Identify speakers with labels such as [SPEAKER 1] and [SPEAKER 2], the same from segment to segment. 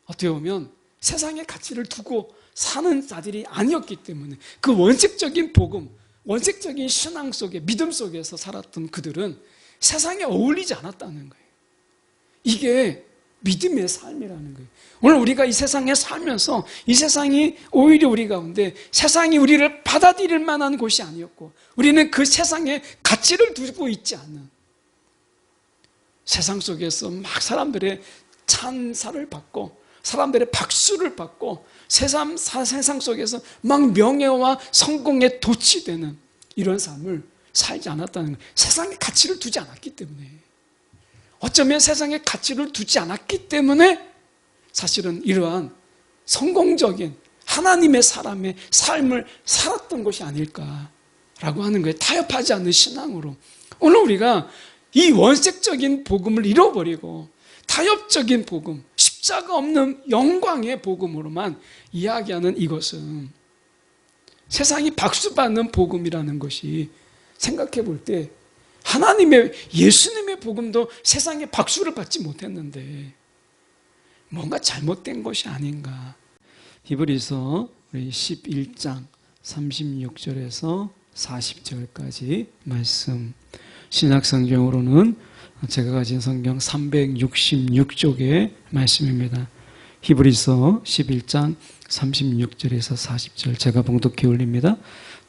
[SPEAKER 1] 어떻게 보면 세상의 가치를 두고 사는 자들이 아니었기 때문에 그 원색적인 복음, 원색적인 신앙 속에, 믿음 속에서 살았던 그들은 세상에 어울리지 않았다는 거예요. 이게 믿음의 삶이라는 거예요. 오늘 우리가 이 세상에 살면서 이 세상이 오히려 우리 가운데 세상이 우리를 받아들일 만한 곳이 아니었고 우리는 그 세상에 가치를 두고 있지 않는 세상 속에서 막 사람들의 찬사를 받고 사람들의 박수를 받고 세상 속에서 막 명예와 성공에 도취되는 이런 삶을 살지 않았다는 거예요. 세상에 가치를 두지 않았기 때문에 어쩌면 세상에 가치를 두지 않았기 때문에 사실은 이러한 성공적인 하나님의 사람의 삶을 살았던 것이 아닐까라고 하는 거예요. 타협하지 않는 신앙으로. 오늘 우리가 이 원색적인 복음을 잃어버리고 타협적인 복음, 십자가 없는 영광의 복음으로만 이야기하는 이것은 세상이 박수받는 복음이라는 것이 생각해 볼 때 하나님의 예수님의 복음도 세상에 박수를 받지 못했는데 뭔가 잘못된 것이 아닌가. 히브리서 11장 36절에서 40절까지 말씀, 신약성경으로는 제가 가진 성경 366쪽의 말씀입니다. 히브리서 11장 36절에서 40절 제가 봉독해 올립니다.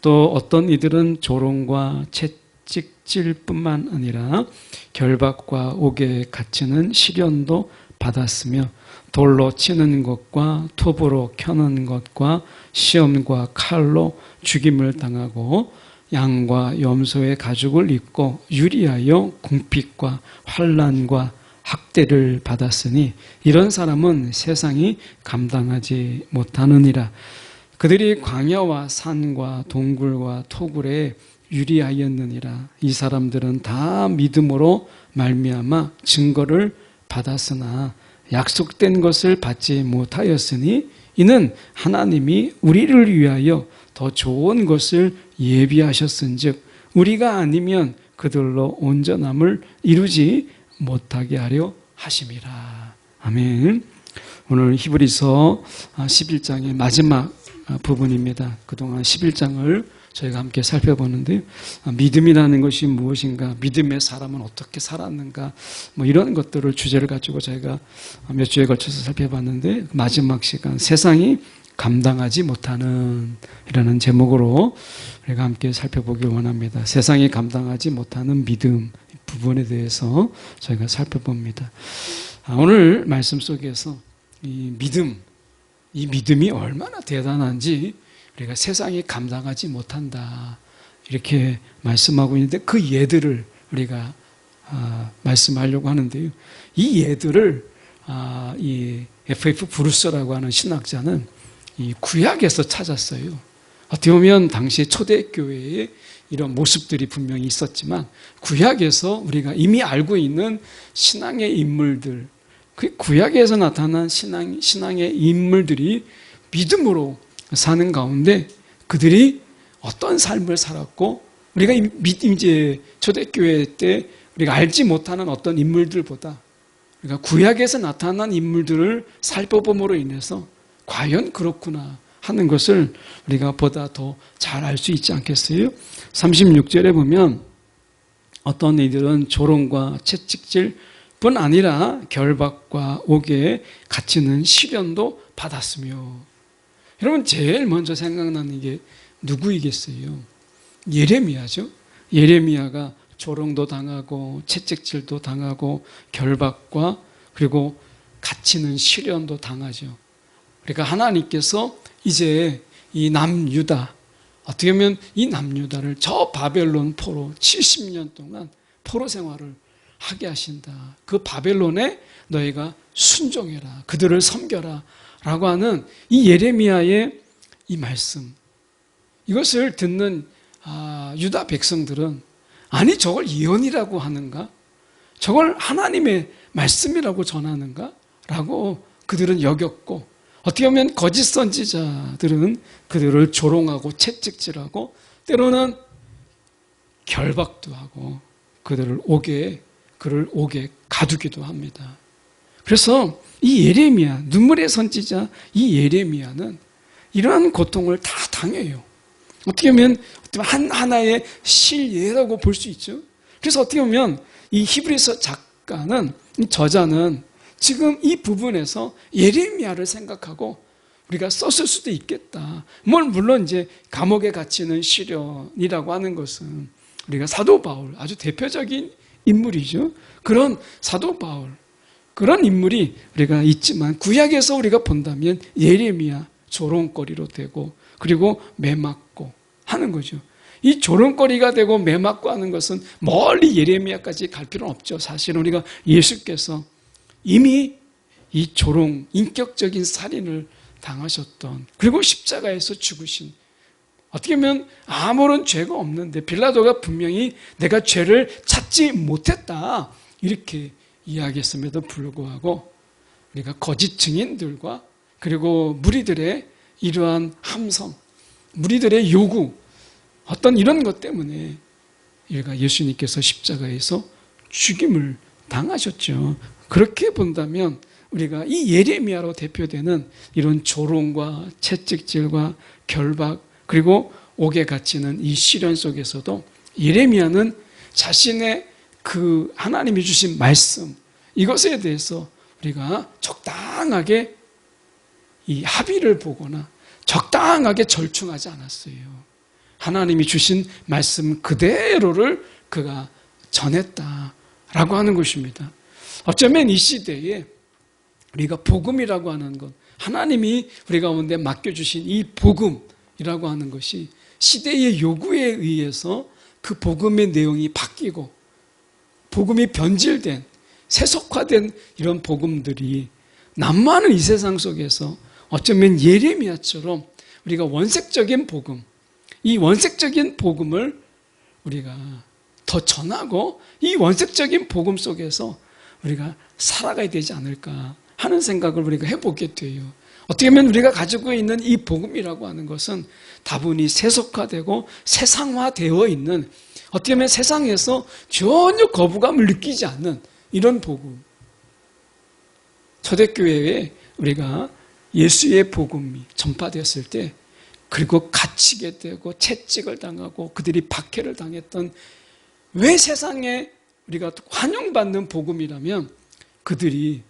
[SPEAKER 1] 또 어떤 이들은 조롱과 채찍질뿐만 아니라 결박과 옥에 갇히는 시련도 받았으며 돌로 치는 것과 톱으로 켜는 것과 시험과 칼로 죽임을 당하고 양과 염소의 가죽을 입고 유리하여 궁핍과 환난과 학대를 받았으니 이런 사람은 세상이 감당하지 못하느니라. 그들이 광야와 산과 동굴과 토굴에 유리하였느니라. 이 사람들은 다 믿음으로 말미암아 증거를 받았으나 약속된 것을 받지 못하였으니 이는 하나님이 우리를 위하여 더 좋은 것을 예비하셨은즉 우리가 아니면 그들로 온전함을 이루지 못하게 하려 하심이라. 아멘. 오늘 히브리서 11장의 마지막 부분입니다. 그동안 11장을 저희가 함께 살펴보는데요. 믿음이라는 것이 무엇인가, 믿음의 사람은 어떻게 살았는가, 이런 것들을 주제를 가지고 저희가 몇 주에 걸쳐서 살펴봤는데 마지막 시간 세상이 감당하지 못하는 이라는 제목으로 우리가 함께 살펴보길 원합니다. 세상이 감당하지 못하는 믿음 부분에 대해서 저희가 살펴봅니다. 오늘 말씀 속에서 이 믿음이 얼마나 대단한지 우리가 세상이 감당하지 못한다 이렇게 말씀하고 있는데 그 예들을 우리가 말씀하려고 하는데요. 이 예들을 이 F.F. 브루스라고 하는 신학자는 이 구약에서 찾았어요. 어떻게 보면 당시 초대교회에 이런 모습들이 분명히 있었지만 구약에서 우리가 이미 알고 있는 신앙의 인물들, 그 구약에서 나타난 신앙의 인물들이 믿음으로 사는 가운데 그들이 어떤 삶을 살았고 우리가 이제 초대교회 때 우리가 알지 못하는 어떤 인물들보다 우리가 구약에서 나타난 인물들을 살펴봄으로 인해서 과연 그렇구나 하는 것을 우리가 보다 더 잘 알 수 있지 않겠어요? 36절에 보면 어떤 이들은 조롱과 채찍질뿐 아니라 결박과 옥에 갇히는 시련도 받았으며 여러분 제일 먼저 생각나는 게 누구이겠어요? 예레미야죠. 예레미야가 조롱도 당하고 채찍질도 당하고 결박과 그리고 갇히는 시련도 당하죠. 그러니까 하나님께서 이제 이 남유다, 어떻게 보면 이 남유다를 저 바벨론 포로 70년 동안 포로 생활을 하게 하신다. 그 바벨론에 너희가 순종해라. 그들을 섬겨라. 라고 하는 이 예레미야의 이 말씀. 이것을 듣는 유다 백성들은 아니 저걸 예언이라고 하는가? 저걸 하나님의 말씀이라고 전하는가? 라고 그들은 여겼고 어떻게 보면 거짓 선지자들은 그들을 조롱하고 채찍질하고 때로는 결박도 하고 그를 옥에 가두기도 합니다. 그래서 이 예레미야, 눈물의 선지자 이 예레미야는 이러한 고통을 다 당해요. 어떻게 보면 하나의 실예라고 볼 수 있죠. 그래서 어떻게 보면 이 히브리서 작가는, 이 저자는 지금 이 부분에서 예레미야를 생각하고 우리가 썼을 수도 있겠다. 물론 이제 감옥에 갇히는 시련이라고 하는 것은 우리가 사도 바울, 아주 대표적인 인물이죠. 그런 사도 바울, 그런 인물이 우리가 있지만 구약에서 우리가 본다면 예레미야 조롱거리로 되고 그리고 매맞고 하는 거죠. 이 조롱거리가 되고 매맞고 하는 것은 멀리 예레미야까지 갈 필요는 없죠. 사실은 우리가 예수께서 이미 이 조롱, 인격적인 살인을 당하셨던, 그리고 십자가에서 죽으신, 어떻게 보면 아무런 죄가 없는데 빌라도가 분명히 내가 죄를 찾지 못했다 이렇게 이야기했음에도 불구하고 우리가 거짓 증인들과 그리고 무리들의 이러한 함성, 무리들의 요구, 어떤 이런 것 때문에 우리가 예수님께서 십자가에서 죽임을 당하셨죠. 그렇게 본다면 우리가 이 예레미야로 대표되는 이런 조롱과 채찍질과 결박 그리고 옥에 갇히는 이 시련 속에서도 예레미야는 자신의 그 하나님이 주신 말씀, 이것에 대해서 우리가 적당하게 이 합의를 보거나 적당하게 절충하지 않았어요. 하나님이 주신 말씀 그대로를 그가 전했다라고 하는 것입니다. 어쩌면 이 시대에 우리가 복음이라고 하는 것, 하나님이 우리 가운데 맡겨주신 이 복음이라고 하는 것이 시대의 요구에 의해서 그 복음의 내용이 바뀌고 복음이 변질된, 세속화된 이런 복음들이 난무하는 이 세상 속에서 어쩌면 예레미야처럼 우리가 원색적인 복음, 이 원색적인 복음을 우리가 더 전하고 이 원색적인 복음 속에서 우리가 살아가야 되지 않을까 하는 생각을 우리가 해보게 돼요. 어떻게 보면 우리가 가지고 있는 이 복음이라고 하는 것은 다분히 세속화되고 세상화되어 있는, 어떻게 보면 세상에서 전혀 거부감을 느끼지 않는 이런 복음. 초대교회에 우리가 예수의 복음이 전파되었을 때, 그리고 갇히게 되고 채찍을 당하고 그들이 박해를 당했던, 왜 세상에 우리가 환영받는 복음이라면 그들이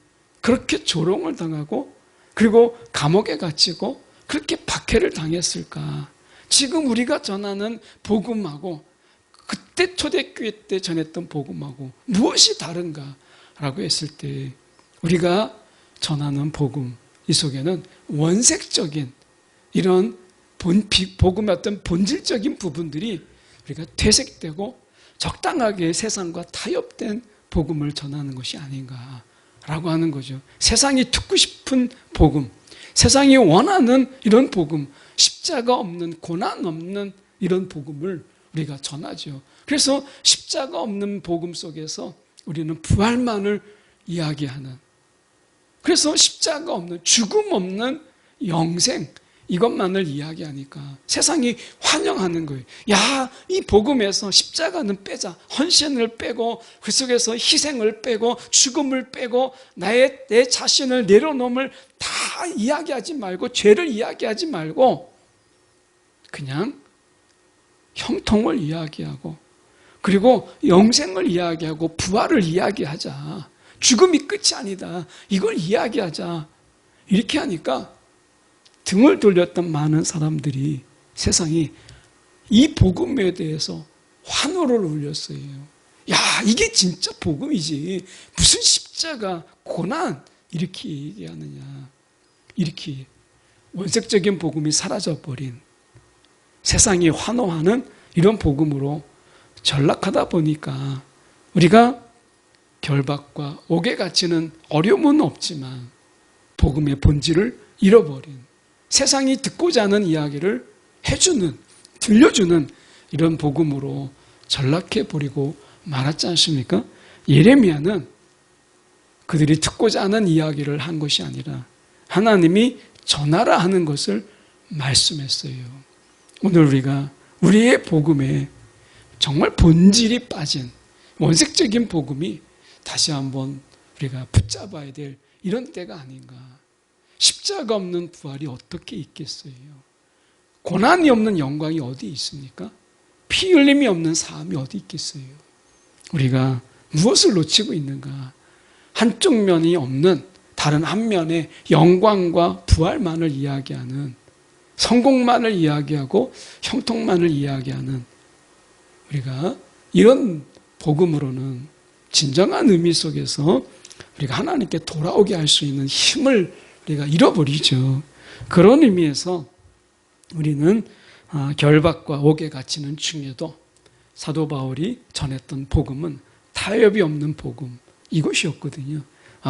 [SPEAKER 1] 그렇게 조롱을 당하고 그리고 감옥에 갇히고 그렇게 박해를 당했을까? 지금 우리가 전하는 복음하고 그때 초대교회 때 전했던 복음하고 무엇이 다른가라고 했을 때 우리가 전하는 복음, 이 속에는 원색적인 이런 복음의 어떤 본질적인 부분들이 우리가 퇴색되고 적당하게 세상과 타협된 복음을 전하는 것이 아닌가라고 하는 거죠. 세상이 듣고 싶은 복음, 세상이 원하는 이런 복음, 십자가 없는, 고난 없는 이런 복음을 우리가 전하죠. 그래서 십자가 없는 복음 속에서 우리는 부활만을 이야기하는, 그래서 십자가 없는, 죽음 없는 영생, 이것만을 이야기하니까 세상이 환영하는 거예요. 야, 이 복음에서 십자가는 빼자. 헌신을 빼고 그 속에서 희생을 빼고 죽음을 빼고 내 자신을 내려놓음을 다 이야기하지 말고, 죄를 이야기하지 말고 그냥 형통을 이야기하고 그리고 영생을 이야기하고 부활을 이야기하자. 죽음이 끝이 아니다. 이걸 이야기하자. 이렇게 하니까 등을 돌렸던 많은 사람들이, 세상이 이 복음에 대해서 환호를 울렸어요. 야, 이게 진짜 복음이지. 무슨 십자가, 고난 이렇게 얘기하느냐. 이렇게 원색적인 복음이 사라져버린, 세상이 환호하는 이런 복음으로 전락하다 보니까 우리가 결박과 옥에 갇히는 어려움은 없지만 복음의 본질을 잃어버린, 세상이 듣고자 하는 이야기를 해주는, 들려주는 이런 복음으로 전락해버리고 말았지 않습니까? 예레미야는 그들이 듣고자 하는 이야기를 한 것이 아니라 하나님이 전하라 하는 것을 말씀했어요. 오늘 우리가 우리의 복음에 정말 본질이 빠진 원색적인 복음이 다시 한번 우리가 붙잡아야 될 이런 때가 아닌가. 십자가 없는 부활이 어떻게 있겠어요? 고난이 없는 영광이 어디 있습니까? 피 흘림이 없는 삶이 어디 있겠어요? 우리가 무엇을 놓치고 있는가? 한쪽 면이 없는 다른 한 면의 영광과 부활만을 이야기하는, 성공만을 이야기하고 형통만을 이야기하는, 우리가 이런 복음으로는 진정한 의미 속에서 우리가 하나님께 돌아오게 할 수 있는 힘을 우리가 잃어버리죠. 그런 의미에서 우리는 결박과 옥에 갇히는 중에도 사도 바울이 전했던 복음은 타협이 없는 복음, 이것이었거든요.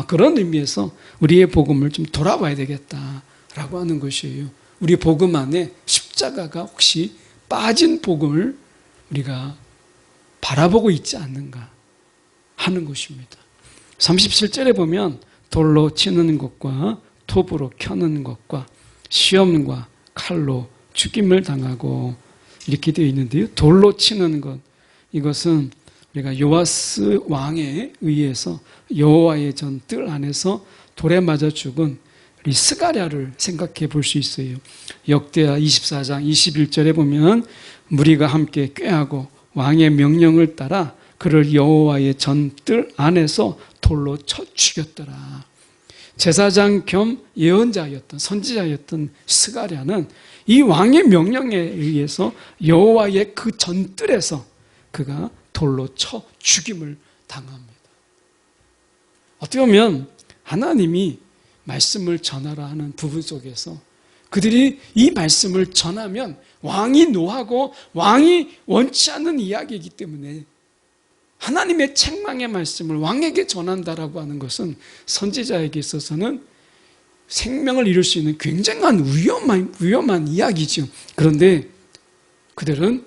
[SPEAKER 1] 그런 의미에서 우리의 복음을 좀 돌아봐야 되겠다라고 하는 것이에요. 우리 복음 안에 십자가가 혹시 빠진 복음을 우리가 바라보고 있지 않는가 하는 것입니다. 37절에 보면 돌로 치는 것과 톱으로 켜는 것과 시험과 칼로 죽임을 당하고 이렇게 되어 있는데요. 돌로 치는 것, 이것은 우리가 요아스 왕에 의해서 여호와의 전 뜰 안에서 돌에 맞아 죽은 우리 스가랴를 생각해 볼 수 있어요. 역대하 24장 21절에 보면 무리가 함께 꾀하고 왕의 명령을 따라 그를 여호와의 전 뜰 안에서 돌로 쳐 죽였더라. 제사장 겸 예언자였던, 선지자였던 스가랴는 이 왕의 명령에 의해서 여호와의 그 전뜰에서 그가 돌로 쳐 죽임을 당합니다. 어떻게 보면 하나님이 말씀을 전하라 하는 부분 속에서 그들이 이 말씀을 전하면 왕이 노하고 왕이 원치 않는 이야기이기 때문에 하나님의 책망의 말씀을 왕에게 전한다라고 하는 것은 선지자에게 있어서는 생명을 잃을 수 있는 굉장한 위험한 이야기죠. 그런데 그들은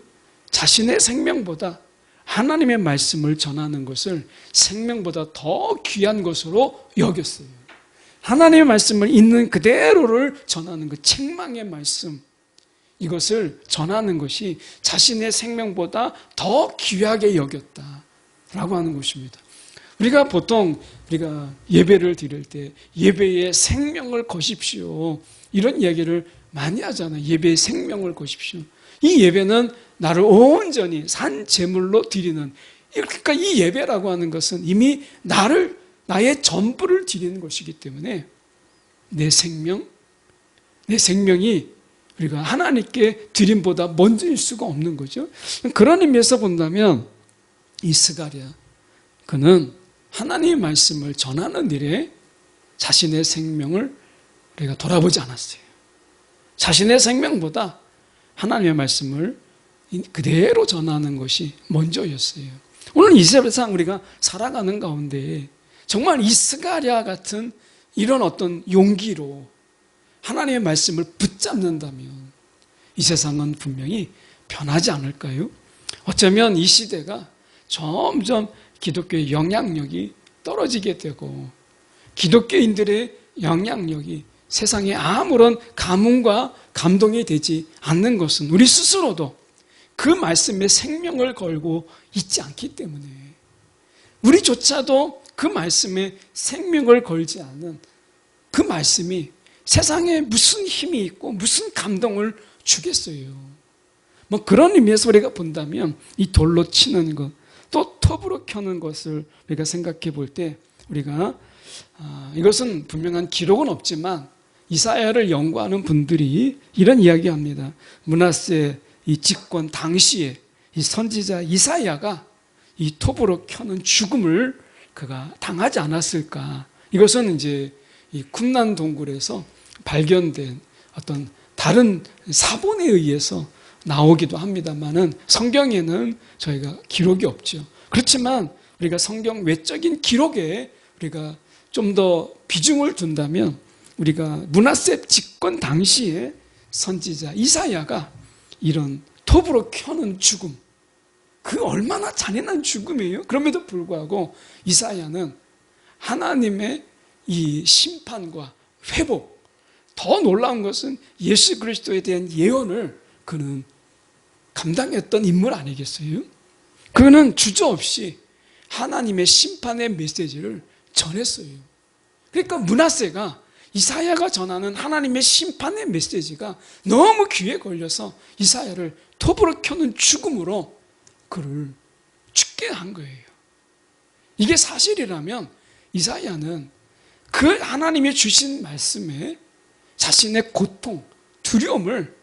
[SPEAKER 1] 자신의 생명보다 하나님의 말씀을 전하는 것을 생명보다 더 귀한 것으로 여겼어요. 하나님의 말씀을 있는 그대로를 전하는 그 책망의 말씀, 이것을 전하는 것이 자신의 생명보다 더 귀하게 여겼다라고 하는 것입니다. 우리가 보통 예배를 드릴 때 예배에 생명을 거십시오, 이런 이야기를 많이 하잖아요. 예배에 생명을 거십시오. 이 예배는 나를 온전히 산 제물로 드리는, 그러니까 이 예배라고 하는 것은 이미 나의 전부를 드리는 것이기 때문에 내 생명이 우리가 하나님께 드림보다 먼저일 수가 없는 거죠. 그런 의미에서 본다면 이 스가랴, 그는 하나님의 말씀을 전하는 일에 자신의 생명을 우리가 돌아보지 않았어요. 자신의 생명보다 하나님의 말씀을 그대로 전하는 것이 먼저였어요. 오늘 이 세상 우리가 살아가는 가운데 정말 이 스가랴 같은 이런 어떤 용기로 하나님의 말씀을 붙잡는다면 이 세상은 분명히 변하지 않을까요? 어쩌면 이 시대가 점점 기독교의 영향력이 떨어지게 되고 기독교인들의 영향력이 세상에 아무런 감흥과 감동이 되지 않는 것은 우리 스스로도 그 말씀에 생명을 걸고 있지 않기 때문에, 우리조차도 그 말씀에 생명을 걸지 않는 그 말씀이 세상에 무슨 힘이 있고 무슨 감동을 주겠어요. 그런 의미에서 우리가 본다면 이 돌로 치는 것, 또 톱으로 켜는 것을 우리가 생각해 볼 때 우리가 이것은 분명한 기록은 없지만 이사야를 연구하는 분들이 이런 이야기합니다. 므낫세 이 집권 당시에 이 선지자 이사야가 이 톱으로 켜는 죽음을 그가 당하지 않았을까. 이것은 이제 이 쿰란 동굴에서 발견된 어떤 다른 사본에 의해서 나오기도 합니다만은 성경에는 저희가 기록이 없죠. 그렇지만 우리가 성경 외적인 기록에 우리가 좀 더 비중을 둔다면 우리가 므낫세 집권 당시에 선지자 이사야가 이런 톱으로 켜는 죽음, 그 얼마나 잔인한 죽음이에요. 그럼에도 불구하고 이사야는 하나님의 이 심판과 회복, 더 놀라운 것은 예수 그리스도에 대한 예언을 그는 감당했던 인물 아니겠어요? 그는 주저없이 하나님의 심판의 메시지를 전했어요. 그러니까 므낫세가 이사야가 전하는 하나님의 심판의 메시지가 너무 귀에 걸려서 이사야를 톱으로 켜는 죽음으로 그를 죽게 한 거예요. 이게 사실이라면 이사야는 그 하나님이 주신 말씀에 자신의 고통, 두려움을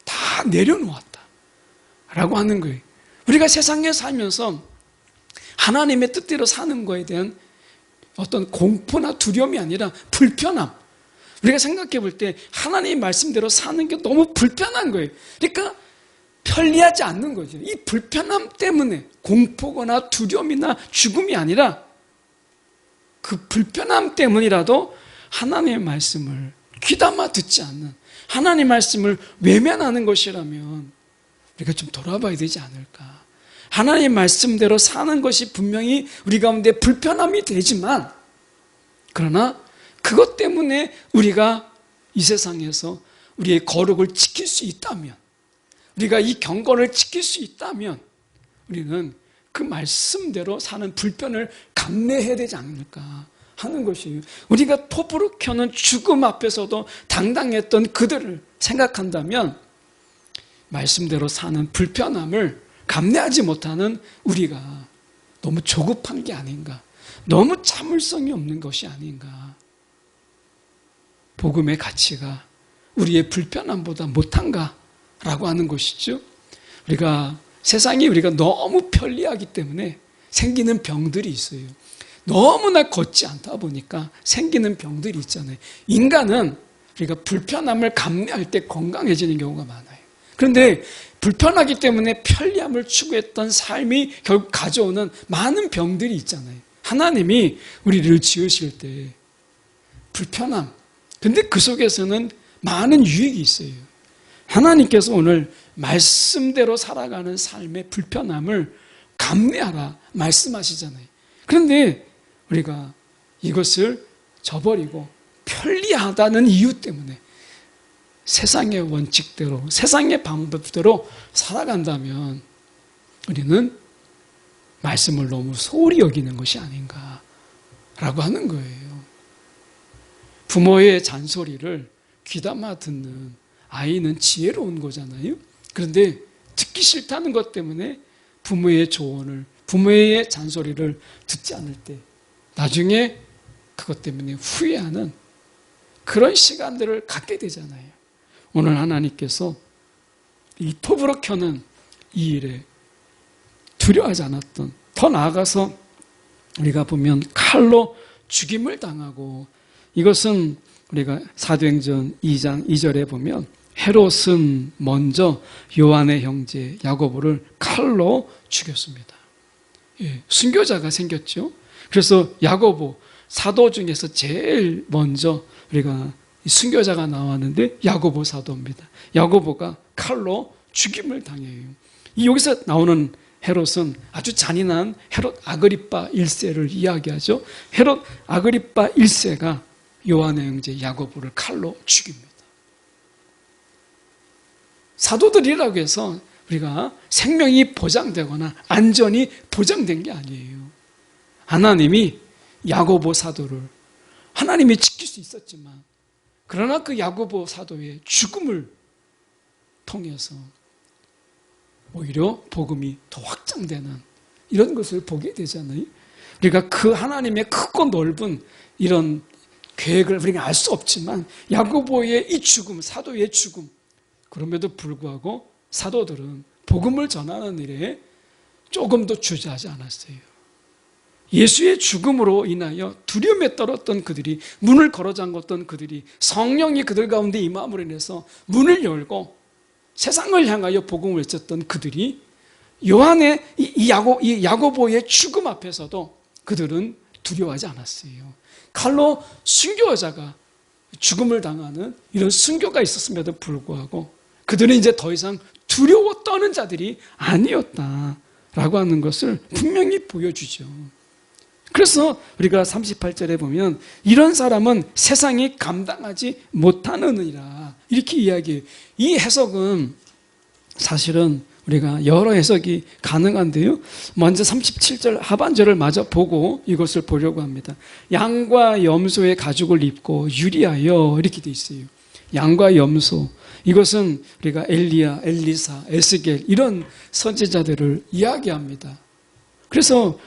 [SPEAKER 1] 다 내려놓았다 라고 하는 거예요. 우리가 세상에 살면서 하나님의 뜻대로 사는 거에 대한 어떤 공포나 두려움이 아니라 불편함. 우리가 생각해 볼 때 하나님의 말씀대로 사는 게 너무 불편한 거예요. 그러니까 편리하지 않는 거죠. 이 불편함 때문에 공포거나 두려움이나 죽음이 아니라 그 불편함 때문이라도 하나님의 말씀을 귀담아 듣지 않는, 하나님의 말씀을 외면하는 것이라면 우리가 좀 돌아봐야 되지 않을까. 하나님의 말씀대로 사는 것이 분명히 우리 가운데 불편함이 되지만, 그러나 그것 때문에 우리가 이 세상에서 우리의 거룩을 지킬 수 있다면, 우리가 이 경건을 지킬 수 있다면 우리는 그 말씀대로 사는 불편을 감내해야 되지 않을까 하는 것이에요. 우리가 톱으로 켜는 죽음 앞에서도 당당했던 그들을 생각한다면 말씀대로 사는 불편함을 감내하지 못하는 우리가 너무 조급한 게 아닌가, 너무 참을성이 없는 것이 아닌가. 복음의 가치가 우리의 불편함보다 못한가라고 하는 것이죠. 세상이 우리가 너무 편리하기 때문에 생기는 병들이 있어요. 너무나 걷지 않다 보니까 생기는 병들이 있잖아요. 인간은 우리가 불편함을 감내할 때 건강해지는 경우가 많아요. 그런데 불편하기 때문에 편리함을 추구했던 삶이 결국 가져오는 많은 병들이 있잖아요. 하나님이 우리를 지으실 때 불편함, 근데 그 속에서는 많은 유익이 있어요. 하나님께서 오늘 말씀대로 살아가는 삶의 불편함을 감내하라 말씀하시잖아요. 그런데 우리가 이것을 저버리고 편리하다는 이유 때문에 세상의 원칙대로, 세상의 방법대로 살아간다면 우리는 말씀을 너무 소홀히 여기는 것이 아닌가라고 하는 거예요. 부모의 잔소리를 귀담아 듣는 아이는 지혜로운 거잖아요. 그런데 듣기 싫다는 것 때문에 부모의 조언을, 부모의 잔소리를 듣지 않을 때 나중에 그것 때문에 후회하는 그런 시간들을 갖게 되잖아요. 오늘 하나님께서 이 톱으로 켜는 이 일에 두려워하지 않았던, 더 나아가서 우리가 보면 칼로 죽임을 당하고, 이것은 우리가 사도행전 2장 2절에 보면 헤롯은 먼저 요한의 형제 야고보를 칼로 죽였습니다. 순교자가 생겼죠. 그래서 야고보, 사도 중에서 제일 먼저 우리가 순교자가 나왔는데 야고보 사도입니다. 야고보가 칼로 죽임을 당해요. 여기서 나오는 헤롯은 아주 잔인한 헤롯 아그리파 1세를 이야기하죠. 헤롯 아그리파 1세가 요한의 형제 야고보를 칼로 죽입니다. 사도들이라고 해서 우리가 생명이 보장되거나 안전이 보장된 게 아니에요. 하나님이 야고보 사도를 하나님이 지킬 수 있었지만, 그러나 그 야고보 사도의 죽음을 통해서 오히려 복음이 더 확장되는 이런 것을 보게 되잖아요. 우리가 그 하나님의 크고 넓은 이런 계획을 우리가 알 수 없지만 야고보의 이 죽음, 사도의 죽음, 그럼에도 불구하고 사도들은 복음을 전하는 일에 조금도 주저하지 않았어요. 예수의 죽음으로 인하여 두려움에 떨었던 그들이, 문을 걸어 잠궜던 그들이 성령이 그들 가운데 임함으로 인해서 문을 열고 세상을 향하여 복음을 외쳤던 그들이 요한의 이 야고보의 죽음 앞에서도 그들은 두려워하지 않았어요. 칼로 순교자가 죽음을 당하는 이런 순교가 있었음에도 불구하고 그들은 이제 더 이상 두려워 떠는 자들이 아니었다라고 하는 것을 분명히 보여주죠. 그래서 우리가 38절에 보면 이런 사람은 세상이 감당하지 못하느니라 이렇게 이야기해요. 이 해석은 사실은 우리가 여러 해석이 가능한데요. 먼저 37절 하반절을 마저 보고 이것을 보려고 합니다. 양과 염소의 가죽을 입고 유리하여 이렇게 돼 있어요. 양과 염소, 이것은 우리가 엘리야, 엘리사, 에스겔 이런 선지자들을 이야기합니다. 그래서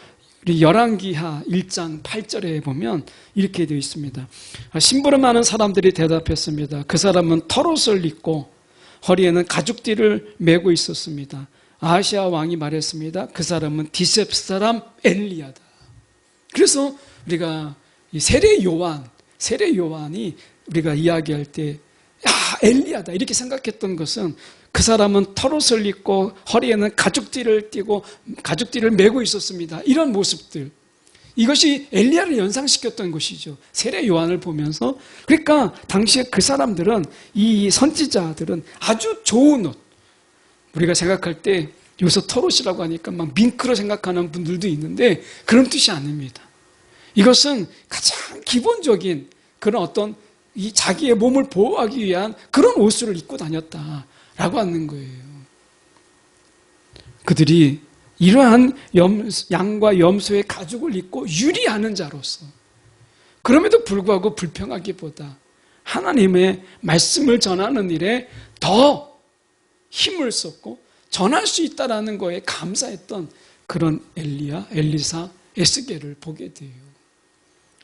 [SPEAKER 1] 우리 열왕기하 1장 8절에 보면 이렇게 되어 있습니다. 심부름하는 사람들이 대답했습니다. 그 사람은 털옷을 입고 허리에는 가죽띠를 메고 있었습니다. 아하시아 왕이 말했습니다. 그 사람은 디셉 사람 엘리야다. 그래서 우리가 이 세례 요한이 우리가 이야기할 때 엘리야다 이렇게 생각했던 것은 그 사람은 털옷을 입고 허리에는 가죽띠를 띠고 가죽띠를 메고 있었습니다. 이런 모습들, 이것이 엘리야를 연상시켰던 것이죠. 세례 요한을 보면서. 그러니까 당시에 그 사람들은, 이 선지자들은 아주 좋은 옷, 우리가 생각할 때 여기서 털옷이라고 하니까 막 밍크로 생각하는 분들도 있는데 그런 뜻이 아닙니다. 이것은 가장 기본적인 그런 어떤 이 자기의 몸을 보호하기 위한 그런 옷을 입고 다녔다라고 하는 거예요. 그들이 이러한 양과 염소의 가죽을 입고 유리하는 자로서, 그럼에도 불구하고 불평하기보다 하나님의 말씀을 전하는 일에 더 힘을 썼고 전할 수 있다라는 거에 감사했던 그런 엘리야, 엘리사, 에스겔을 보게 돼요.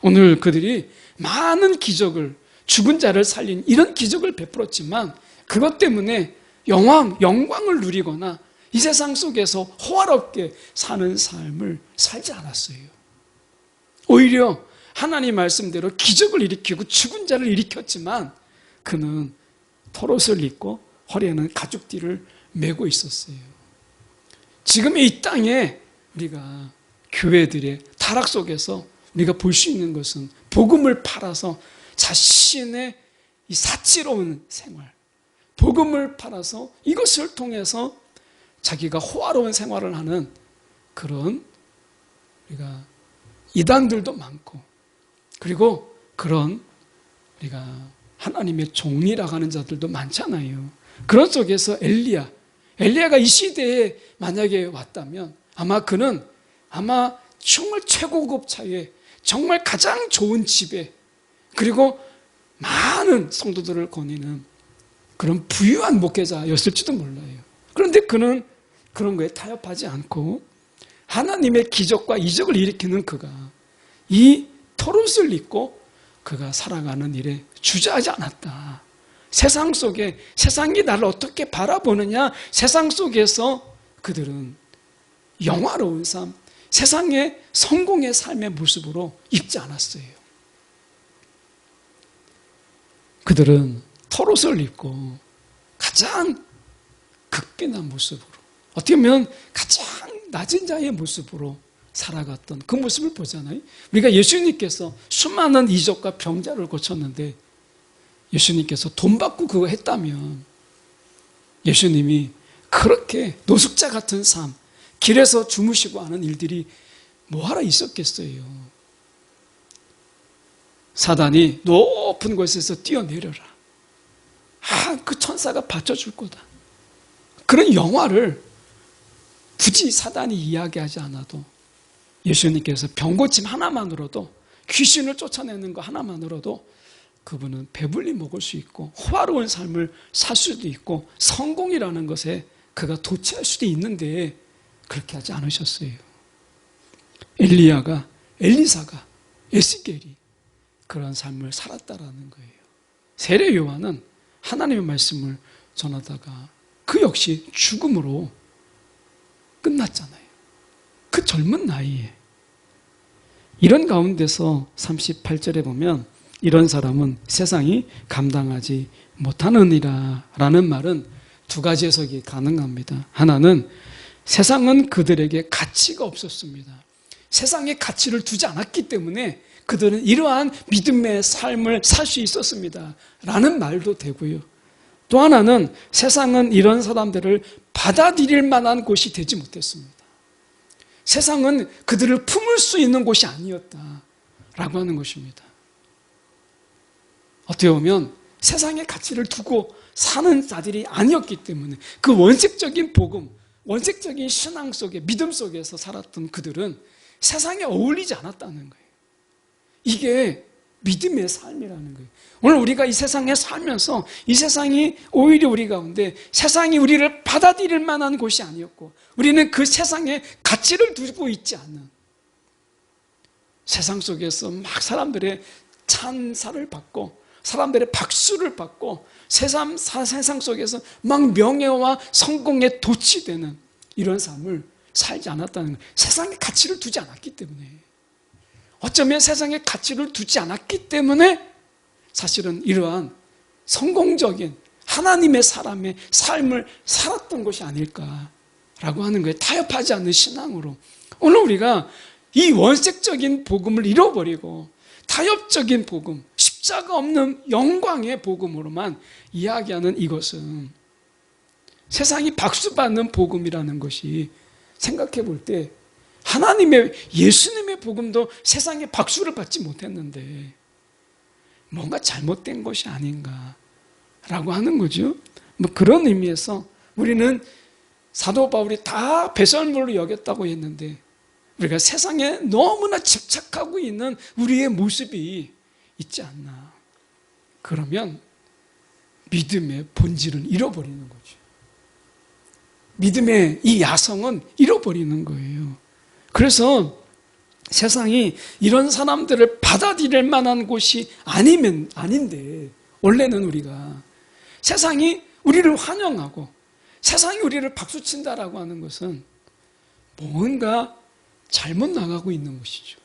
[SPEAKER 1] 오늘 그들이 많은 기적을, 죽은 자를 살린 이런 기적을 베풀었지만 그것 때문에 영광을 누리거나 이 세상 속에서 호화롭게 사는 삶을 살지 않았어요. 오히려 하나님 말씀대로 기적을 일으키고 죽은 자를 일으켰지만 그는 털옷을 입고 허리에는 가죽띠를 메고 있었어요. 지금 이 땅에 우리가 교회들의 타락 속에서 우리가 볼 수 있는 것은 복음을 팔아서 자신의 이 사치로운 생활, 복음을 팔아서 이것을 통해서 자기가 호화로운 생활을 하는 그런 우리가 이단들도 많고, 그리고 그런 우리가 하나님의 종이라고 하는 자들도 많잖아요. 그런 속에서 엘리야가 이 시대에 만약에 왔다면 그는 정말 최고급 차에 정말 가장 좋은 집에, 그리고 많은 성도들을 거니는 그런 부유한 목회자였을지도 몰라요. 그런데 그는 그런 거에 타협하지 않고 하나님의 기적과 이적을 일으키는 그가 이 털옷을 입고 그가 살아가는 일에 주저하지 않았다. 세상 속에, 세상이 나를 어떻게 바라보느냐, 세상 속에서 그들은 영화로운 삶, 세상의 성공의 삶의 모습으로 입지 않았어요. 그들은 털옷을 입고 가장 극빈한 모습으로, 어떻게 보면 가장 낮은 자의 모습으로 살아갔던 그 모습을 보잖아요. 우리가 예수님께서 수많은 이적과 병자를 고쳤는데 예수님께서 돈 받고 그거 했다면 예수님이 그렇게 노숙자 같은 삶, 길에서 주무시고 하는 일들이 뭐하러 있었겠어요. 사단이 높은 곳에서 뛰어내려라, 그 천사가 받쳐줄 거다, 그런 영화를 굳이 사단이 이야기하지 않아도 예수님께서 병고침 하나만으로도, 귀신을 쫓아내는 거 하나만으로도 그분은 배불리 먹을 수 있고 호화로운 삶을 살 수도 있고 성공이라는 것에 그가 도취할 수도 있는데 그렇게 하지 않으셨어요. 엘리야가, 엘리사가, 에스겔이 그런 삶을 살았다라는 거예요. 세례 요한은 하나님의 말씀을 전하다가 그 역시 죽음으로 끝났잖아요. 그 젊은 나이에. 이런 가운데서 38절에 보면 이런 사람은 세상이 감당하지 못하느니라 라는 말은 두 가지 해석이 가능합니다. 하나는 세상은 그들에게 가치가 없었습니다. 세상에 가치를 두지 않았기 때문에 그들은 이러한 믿음의 삶을 살 수 있었습니다 라는 말도 되고요. 또 하나는 세상은 이런 사람들을 받아들일 만한 곳이 되지 못했습니다. 세상은 그들을 품을 수 있는 곳이 아니었다라고 하는 것입니다. 어떻게 보면 세상의 가치를 두고 사는 자들이 아니었기 때문에 그 원색적인 복음, 원색적인 신앙 속에, 믿음 속에서 살았던 그들은 세상에 어울리지 않았다는 거예요. 이게 믿음의 삶이라는 거예요. 오늘 우리가 이 세상에 살면서 이 세상이 오히려 우리 가운데 세상이 우리를 받아들일 만한 곳이 아니었고, 우리는 그 세상에 가치를 두고 있지 않는, 세상 속에서 막 사람들의 찬사를 받고 사람들의 박수를 받고 세상 속에서 막 명예와 성공에 도취되는 이런 삶을 살지 않았다는 거예요. 세상에 가치를 두지 않았기 때문에, 어쩌면 세상에 가치를 두지 않았기 때문에 사실은 이러한 성공적인 하나님의 사람의 삶을 살았던 것이 아닐까라고 하는 거예요. 타협하지 않는 신앙으로. 오늘 우리가 이 원색적인 복음을 잃어버리고 타협적인 복음, 십자가 없는 영광의 복음으로만 이야기하는 이것은, 세상이 박수받는 복음이라는 것이 생각해 볼 때 하나님의, 예수님의 복음도 세상에 박수를 받지 못했는데 뭔가 잘못된 것이 아닌가라고 하는 거죠. 뭐 그런 의미에서 우리는 사도 바울이 다 배설물로 여겼다고 했는데, 우리가 세상에 너무나 집착하고 있는 우리의 모습이 있지 않나. 그러면 믿음의 본질은 잃어버리는 거죠. 믿음의 이 야성은 잃어버리는 거예요. 그래서 세상이 이런 사람들을 받아들일 만한 곳이 아닌데, 원래는 우리가 세상이 우리를 환영하고 세상이 우리를 박수친다라고 하는 것은 뭔가 잘못 나가고 있는 것이죠.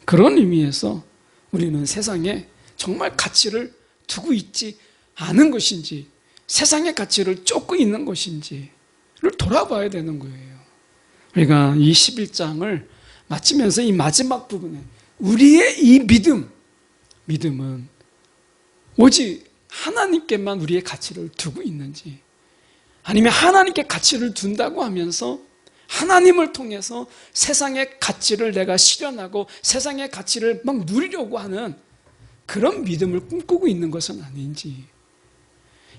[SPEAKER 1] 그런 의미에서 우리는 세상에 정말 가치를 두고 있지 않은 것인지, 세상의 가치를 쫓고 있는 것인지를 돌아봐야 되는 거예요. 우리가 이 11장을 마치면서 이 마지막 부분에 우리의 이 믿음은 오직 하나님께만 우리의 가치를 두고 있는지, 아니면 하나님께 가치를 둔다고 하면서 하나님을 통해서 세상의 가치를 내가 실현하고 세상의 가치를 막 누리려고 하는 그런 믿음을 꿈꾸고 있는 것은 아닌지,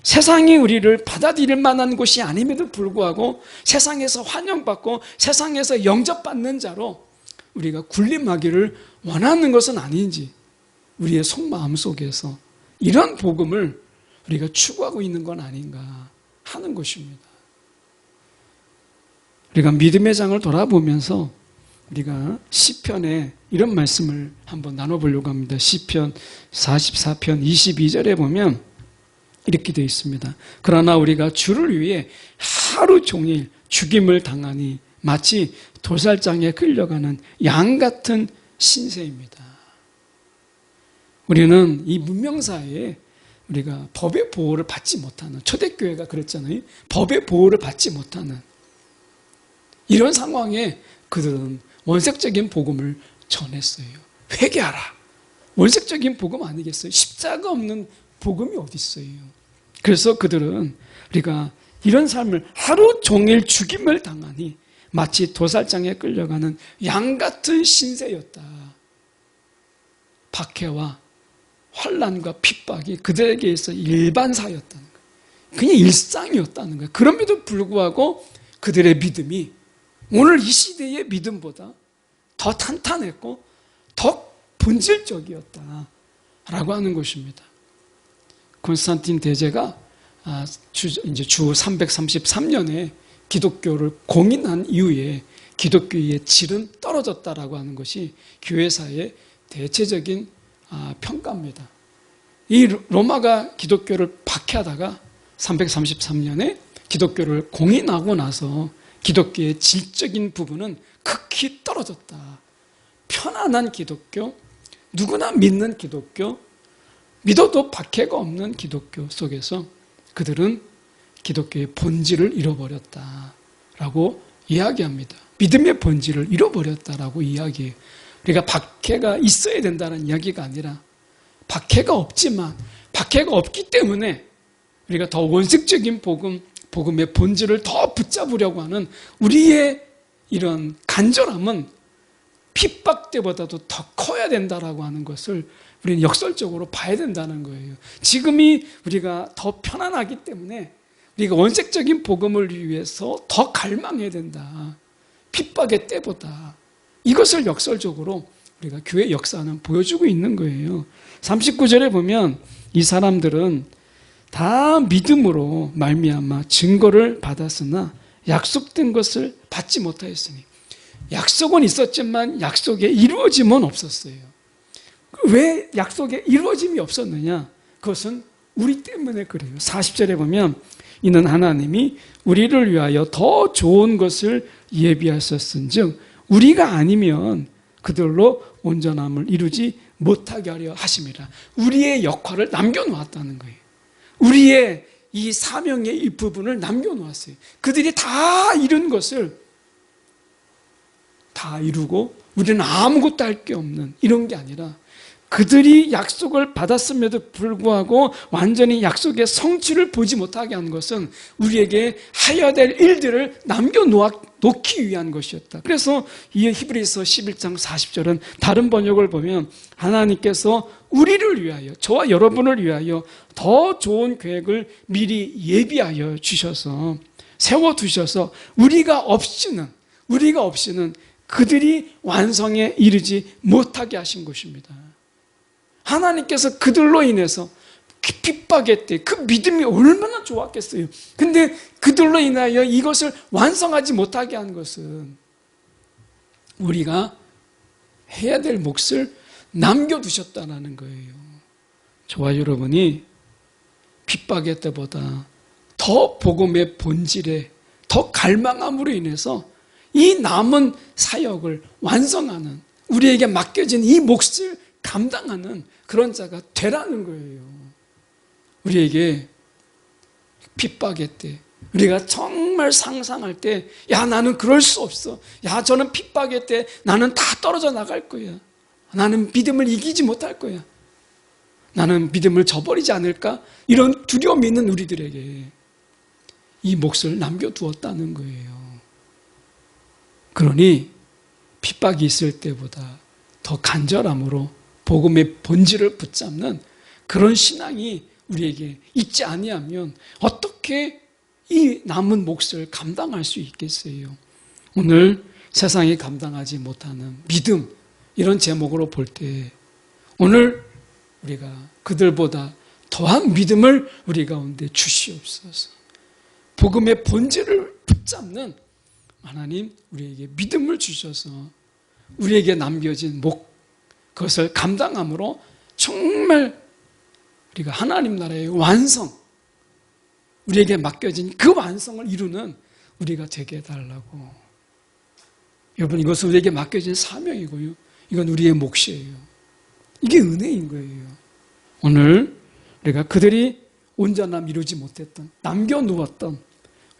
[SPEAKER 1] 세상이 우리를 받아들일 만한 곳이 아님에도 불구하고 세상에서 환영받고 세상에서 영접받는 자로 우리가 군림하기를 원하는 것은 아닌지, 우리의 속마음 속에서 이런 복음을 우리가 추구하고 있는 건 아닌가 하는 것입니다. 우리가 믿음의 장을 돌아보면서 우리가 시편에 이런 말씀을 한번 나눠보려고 합니다. 시편 44편 22절에 보면 이렇게 되어 있습니다. 그러나 우리가 주를 위해 하루 종일 죽임을 당하니 마치 도살장에 끌려가는 양 같은 신세입니다. 우리는 이 문명사회에 우리가 법의 보호를 받지 못하는, 초대교회가 그랬잖아요. 법의 보호를 받지 못하는 이런 상황에 그들은 원색적인 복음을 전했어요. 회개하라. 원색적인 복음 아니겠어요? 십자가 없는 복음이 어디 있어요? 그래서 그들은 우리가 이런 삶을 하루 종일 죽임을 당하니 마치 도살장에 끌려가는 양 같은 신세였다. 박해와 환난과 핍박이 그들에게 있어 일반사였다는 거예요. 그냥 일상이었다는 거예요. 그럼에도 불구하고 그들의 믿음이 오늘 이 시대의 믿음보다 더 탄탄했고 더 본질적이었다라고 하는 것입니다. 콘스탄틴 대제가 주 333년에 기독교를 공인한 이후에 기독교의 질은 떨어졌다라고 하는 것이 교회사의 대체적인 평가입니다. 이 로마가 기독교를 박해하다가 333년에 기독교를 공인하고 나서 기독교의 질적인 부분은 극히 떨어졌다. 편안한 기독교, 누구나 믿는 기독교, 믿어도 박해가 없는 기독교 속에서 그들은 기독교의 본질을 잃어버렸다라고 이야기합니다. 믿음의 본질을 잃어버렸다라고 이야기해요. 우리가 박해가 있어야 된다는 이야기가 아니라 박해가 없지만 박해가 없기 때문에 우리가 더 원색적인 복음의 본질을 더 붙잡으려고 하는 우리의 이런 간절함은 핍박 때보다도 더 커야 된다라고 하는 것을 우리는 역설적으로 봐야 된다는 거예요. 지금이 우리가 더 편안하기 때문에 우리가 원색적인 복음을 위해서 더 갈망해야 된다. 핍박의 때보다. 이것을 역설적으로 우리가 교회 역사는 보여주고 있는 거예요. 39절에 보면 이 사람들은 다 믿음으로 말미암아 증거를 받았으나 약속된 것을 받지 못하였으니, 약속은 있었지만 약속의 이루어짐은 없었어요. 왜 약속의 이루어짐이 없었느냐? 그것은 우리 때문에 그래요. 40절에 보면 이는 하나님이 우리를 위하여 더 좋은 것을 예비하셨은즉 우리가 아니면 그들로 온전함을 이루지 못하게 하려 하심이라. 우리의 역할을 남겨놓았다는 거예요. 우리의 이 사명의 이 부분을 남겨놓았어요. 그들이 다 이룬 것을 다 이루고 우리는 아무것도 할 게 없는 이런 게 아니라, 그들이 약속을 받았음에도 불구하고 완전히 약속의 성취를 보지 못하게 한 것은 우리에게 해야 될 일들을 남겨놓기 위한 것이었다. 그래서 이 히브리서 11장 40절은 다른 번역을 보면 하나님께서 우리를 위하여, 저와 여러분을 위하여 더 좋은 계획을 미리 예비하여 주셔서 세워두셔서 우리가 없이는 그들이 완성에 이르지 못하게 하신 것입니다. 하나님께서 그들로 인해서 핍박의 때 그 믿음이 얼마나 좋았겠어요. 근데 그들로 인하여 이것을 완성하지 못하게 한 것은 우리가 해야 될 몫을 남겨두셨다는 거예요. 저와 여러분이 핍박의 때보다 더 복음의 본질에 더 갈망함으로 인해서 이 남은 사역을 완성하는, 우리에게 맡겨진 이 몫을 감당하는 그런 자가 되라는 거예요. 우리에게 핍박의 때, 우리가 정말 상상할 때, 야, 나는 그럴 수 없어. 야, 저는 핍박의 때 나는 다 떨어져 나갈 거야. 나는 믿음을 이기지 못할 거야. 나는 믿음을 저버리지 않을까? 이런 두려움이 있는 우리들에게 이 몫을 남겨두었다는 거예요. 그러니 핍박이 있을 때보다 더 간절함으로 복음의 본질을 붙잡는 그런 신앙이 우리에게 있지 아니하면 어떻게 이 남은 몫을 감당할 수 있겠어요? 오늘 세상이 감당하지 못하는 믿음, 이런 제목으로 볼 때 오늘 우리가 그들보다 더한 믿음을 우리 가운데 주시옵소서. 복음의 본질을 붙잡는 하나님, 우리에게 믿음을 주셔서 우리에게 남겨진 목, 그것을 감당함으로 정말 우리가 하나님 나라의 완성, 우리에게 맡겨진 그 완성을 이루는 우리가 되게 해달라고. 여러분, 이것은 우리에게 맡겨진 사명이고요, 이건 우리의 몫이에요. 이게 은혜인 거예요. 오늘 우리가 그들이 온전함 이루지 못했던, 남겨놓았던,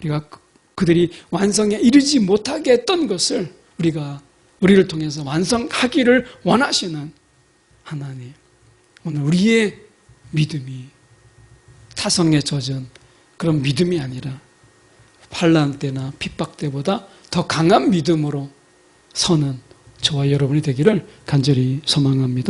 [SPEAKER 1] 우리가 그들이 완성에 이르지 못하게 했던 것을 우리를 통해서 완성하기를 원하시는 하나님, 오늘 우리의 믿음이 타성에 젖은 그런 믿음이 아니라 환난 때나 핍박 때보다 더 강한 믿음으로 서는 저와 여러분이 되기를 간절히 소망합니다.